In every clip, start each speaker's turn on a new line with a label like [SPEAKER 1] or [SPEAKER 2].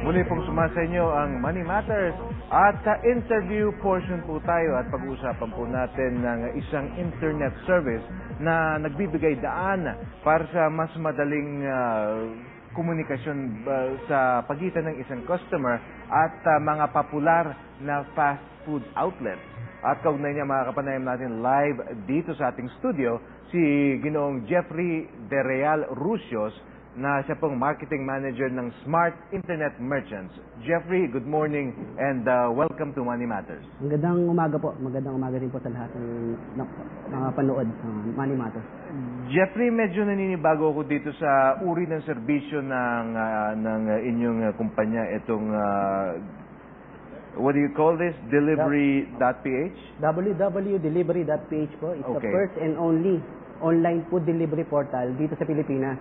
[SPEAKER 1] Muli pong sumasa inyo ang Money Matters at sa interview portion po tayo at pag-uusapan po natin ng isang internet service na nagbibigay daan para sa mas madaling komunikasyon sa pagitan ng isang customer at mga popular na fast food outlets. At kaugnay niya makakapanayam natin live dito sa ating studio si Ginoong Jeffrey De Real Rusios na siya pong marketing manager ng Smart Internet Merchants. Jeffrey, good morning and welcome to Money Matters.
[SPEAKER 2] Magandang umaga po. Magandang umaga din po sa lahat ng panood sa Money Matters.
[SPEAKER 1] Jeffrey, medyo naninibago ako dito sa uri ng serbisyo ng inyong kumpanya, itong what do you call this? Delivery.ph?
[SPEAKER 2] www.delivery.ph po is the first and only online food delivery portal dito sa Pilipinas.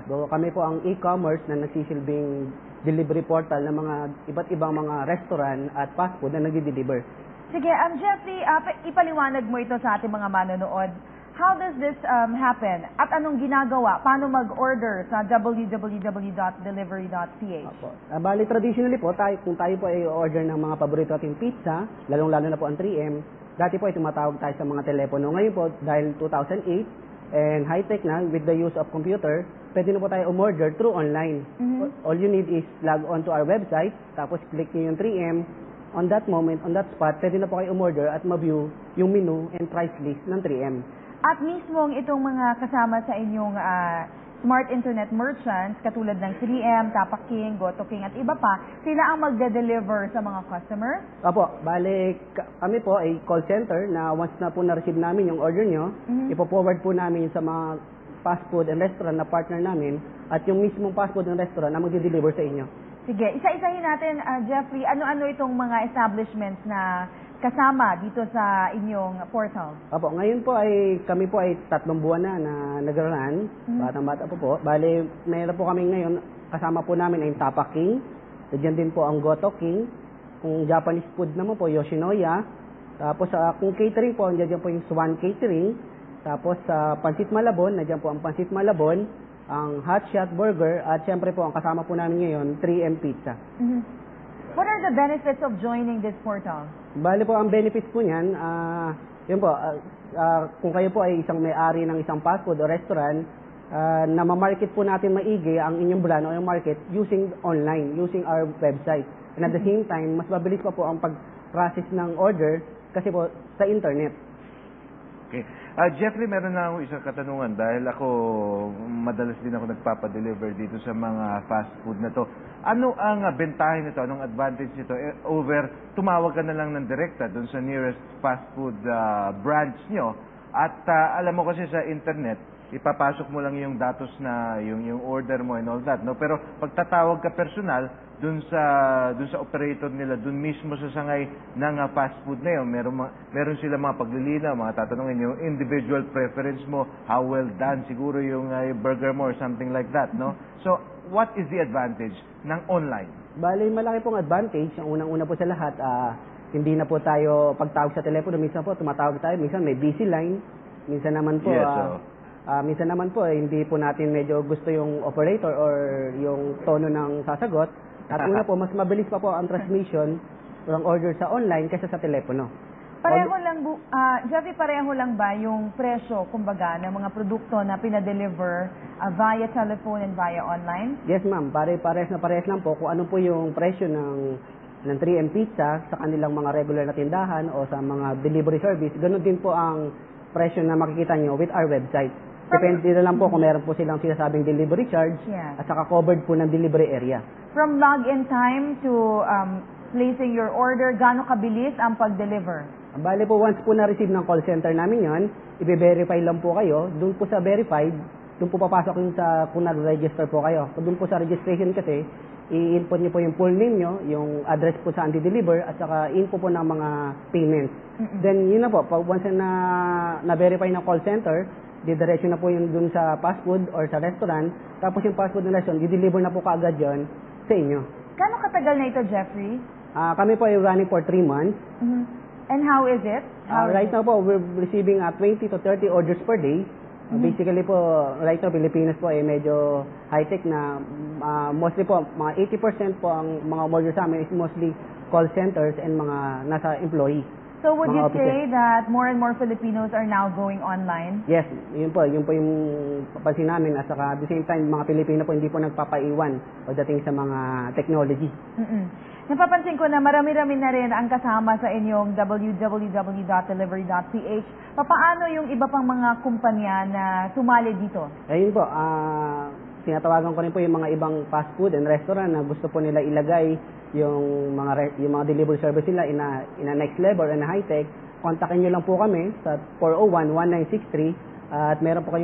[SPEAKER 2] So, kami po ang e-commerce na nagsisilbing delivery portal ng mga iba't ibang mga restaurant at fast food na nagdi-deliver.
[SPEAKER 3] Sige, Jeffrey, ipaliwanag mo ito sa ating mga manonood. How does this happen? At anong ginagawa? Paano mag-order sa www.delivery.ph?
[SPEAKER 2] Bali, traditionally po, kung tayo po ay order ng mga paborito ating pizza, lalong-lalo na po ang 3M, dati po ay tumatawag tayo sa mga telepono. Ngayon po, dahil 2008, and high-tech na, with the use of computer, pwede na po tayo umorder through online. All you need is log on to our website, tapos click nyo yung 3M. On that moment, on that spot, pwede na po kayo umorder at ma-view yung menu and price list ng 3M.
[SPEAKER 3] At mismong itong mga kasama sa inyong Smart Internet Merchants, katulad ng 3M, Tapak King, Goto King, at iba pa, sila ang magde-deliver sa mga customer?
[SPEAKER 2] Opo, bali, kami po ay call center na once na po na-receive namin yung order nyo, ipo-forward po namin sa mga fast food and restaurant na partner namin at yung mismong fast food and restaurant na magde-deliver sa inyo.
[SPEAKER 3] Sige, isa-isahin natin, Jeffrey, ano-ano itong mga establishments na kasama dito sa inyong portal?
[SPEAKER 2] Opo, ngayon po ay kami po ay 3 buwan na nag-run. Batang-bata po. Bale, mayroon po kami ngayon, kasama po namin ay Tapak King. Diyan din po ang Goto King. Kung Japanese food naman po, Yoshinoya. Tapos kung catering po, nandiyan po yung Swan Catering. Tapos sa Pansit Malabon, nandiyan po ang Pansit Malabon, ang Hot Shot Burger, at syempre po ang kasama po namin ngayon, 3M Pizza.
[SPEAKER 3] What are the benefits of joining this portal?
[SPEAKER 2] Bali po, ang benefits po niyan, yun po, kung kayo po ay isang may-ari ng isang fast food o restaurant, na ma-market po natin maigi ang inyong brand o yung market using online, using our website. And at the same time, mas mabilis pa po ang pag-process ng order kasi po sa internet.
[SPEAKER 1] Okay. Jeffrey, meron na ako isang katanungan dahil ako, madalas din ako nagpapadeliver dito sa mga fast food na to. Ano ang bentahe nito? Anong advantage nito over tumawag ka na lang ng direkta doon sa nearest fast food branch nyo? At alam mo kasi sa internet, ipapasok mo lang yung datos na yung order mo and all that, no? Pero pag tatawag ka personal doon sa operator nila, doon mismo sa sangay ng fast food na yun, meron sila mga paglilinaw, mga tatanungin yung individual preference mo, how well done siguro yung burger mo or something like that, no? So, what is the advantage ng online?
[SPEAKER 2] Bali, malaki pong advantage. Ang unang-una po sa lahat, hindi na po tayo pagtawag sa telepono, minsan po tumatawag tayo, minsan may busy line, minsan naman po, minsan naman po, hindi po natin medyo gusto yung operator or yung tono ng sasagot. At una po, mas mabilis pa po ang transmission ng order sa online kaysa sa telepono.
[SPEAKER 3] Pareho lang, Jeffrey, pareho lang ba yung presyo, kumbaga, ng mga produkto na pinadeliver via telephone and via online?
[SPEAKER 2] Yes, ma'am. Parehas lang po kung ano po yung presyo ng 3M Pizza sa kanilang mga regular na tindahan o sa mga delivery service. Ganun din po ang presyo na makikita nyo with our website. Depende na lang po kung meron po silang sinasabing delivery charge at saka covered po ng delivery area.
[SPEAKER 3] From login time to placing your order, gaano kabilis ang pag-deliver?
[SPEAKER 2] Bale po, once po na-receive ng call center namin yon, i-verify lang po kayo. Doon po sa verified, doon po papasok yung kung nag-register po kayo. Doon po sa registration kasi, i-input niyo po yung full name nyo, yung address po saan di-deliver, at saka info po ng mga payments. Then, yun na po, once na-verify ng call center, didiretso na po yung dun sa fast food or sa restaurant, tapos yung fast food na restaurant, di-deliver na po kaagad yun sa inyo.
[SPEAKER 3] Kano katagal na ito, Jeffrey?
[SPEAKER 2] Kami po ay running for 3 months.
[SPEAKER 3] And how is it?
[SPEAKER 2] Right now po, we're receiving 20 to 30 orders per day. Basically po, right now, Pilipinas po ay medyo high-tech na mostly po, mga 80% po ang mga umorder sa amin is mostly call centers and mga nasa employee.
[SPEAKER 3] So would
[SPEAKER 2] Mga
[SPEAKER 3] you
[SPEAKER 2] offices.
[SPEAKER 3] say that more and more Filipinos are now going online?
[SPEAKER 2] Yes, yun po yung papansin namin at saka at the same time mga Pilipino po hindi po nagpapaiwan pagdating sa mga technology.
[SPEAKER 3] Napapansin ko na marami-rami na rin ang kasama sa inyong www.delivery.ph. Paano yung iba pang mga kumpanya na sumali dito?
[SPEAKER 2] Ayun po, tinatawagan ko rin po yung mga ibang fast food and restaurant na gusto po nila ilagay yung mga delivery service nila in a next level and high tech. Kontakin niyo lang po kami sa 401-1963 at meron po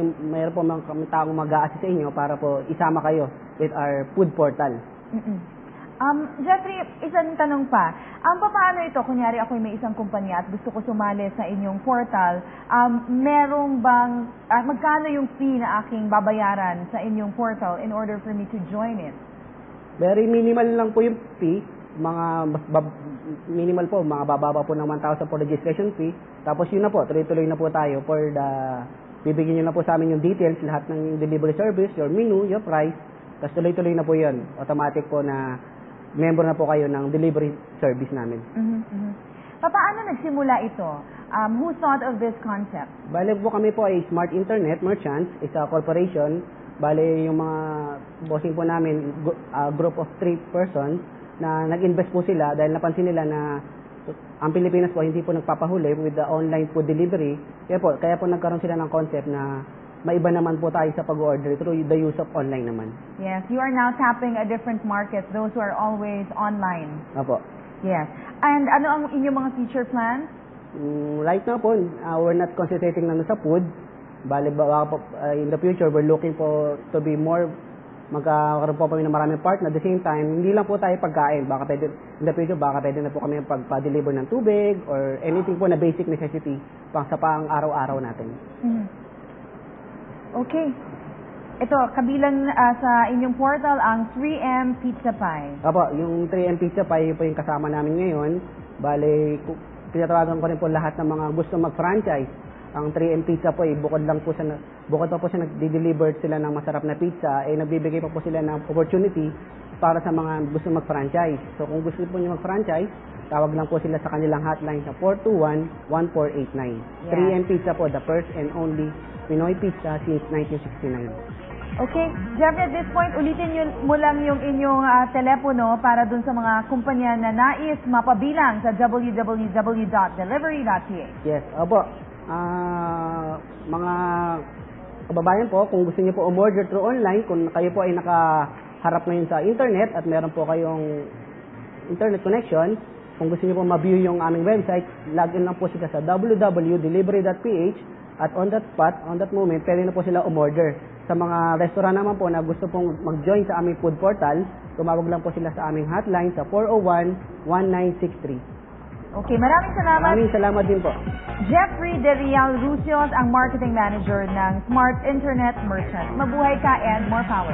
[SPEAKER 2] mga taong mag-a-assist sa inyo para po isama kayo with our food portal.
[SPEAKER 3] Jeffrey, isang tanong pa. Paano ito? Kunyari ako may isang kumpanya at gusto ko sumali sa inyong portal. Merong bang, magkano yung fee na aking babayaran sa inyong portal in order for me to join it?
[SPEAKER 2] Very minimal lang po yung fee. Minimal po, mga bababa po ng 1,000 for registration fee. Tapos yun na po, tuloy-tuloy na po tayo for bibigyan nyo na po sa amin yung details, lahat ng delivery service, your menu, your price. Tapos tuloy-tuloy na po yun. Automatic po na member na po kayo ng delivery service namin.
[SPEAKER 3] Paano nagsimula ito? Who thought of this concept?
[SPEAKER 2] Bale po kami po ay Smart Internet Merchants, isa corporation. Bale yung mga bossing po namin, group of 3 persons na nag-invest po sila dahil napansin nila na ang Pilipinas po hindi po nagpapahuli with the online food delivery. Kaya po nagkaroon sila ng concept na maiba naman po tayo sa pag-order through the use of online naman.
[SPEAKER 3] Yes, you are now tapping a different market, those who are always online.
[SPEAKER 2] Opo.
[SPEAKER 3] Yes. And ano ang inyong mga future plans?
[SPEAKER 2] Right now po, we're not concentrating na sa food. Bale, in the future, we're looking po to be more, magkakaroon po kami ng maraming partner. At the same time, hindi lang po tayo pagkain. In the future, baka pwede na po kami pagpa-deliver ng tubig or anything po na basic necessity sa pang-araw-araw natin. Okay.
[SPEAKER 3] Ito, kabilang sa inyong portal ang 3M Pizza Pie.
[SPEAKER 2] Apo, yung 3M Pizza Pie po yung kasama namin ngayon. Bale, pinatawagan ko rin po lahat ng mga gusto mag-franchise. Ang 3M Pizza po bukod pa po siya nag-deliver sila ng masarap na pizza, nagbibigay pa po sila ng opportunity para sa mga gusto mag-franchise. So kung gusto po niyo mag-franchise, tawag lang po sila sa kanilang hotline sa 421-1489. 3M Pizza po, the first and only Pinoy pizza since 1969.
[SPEAKER 3] Okay. Jeffrey, at this point, ulitin mo lang yung inyong telepono para dun sa mga kumpanya na nais mapabilang sa www.delivery.ph.
[SPEAKER 2] Yes, opo. Mga kababayan po, kung gusto niyo po umorder through online, kung kayo po ay nakaharap ngayon sa internet at meron po kayong internet connection, kung gusto niyo po ma-view yung aming website, login lang po sila sa www.delivery.ph at on that spot, on that moment, pwede na po sila umorder. Sa mga restaurant naman po na gusto pong mag-join sa aming food portal, tumawag lang po sila sa aming hotline sa 401-1963.
[SPEAKER 3] Okay, maraming salamat.
[SPEAKER 2] Maraming salamat din po.
[SPEAKER 3] Jeffrey De Real Rucios, ang Marketing Manager ng Smart Internet Merchants. Mabuhay ka and more power.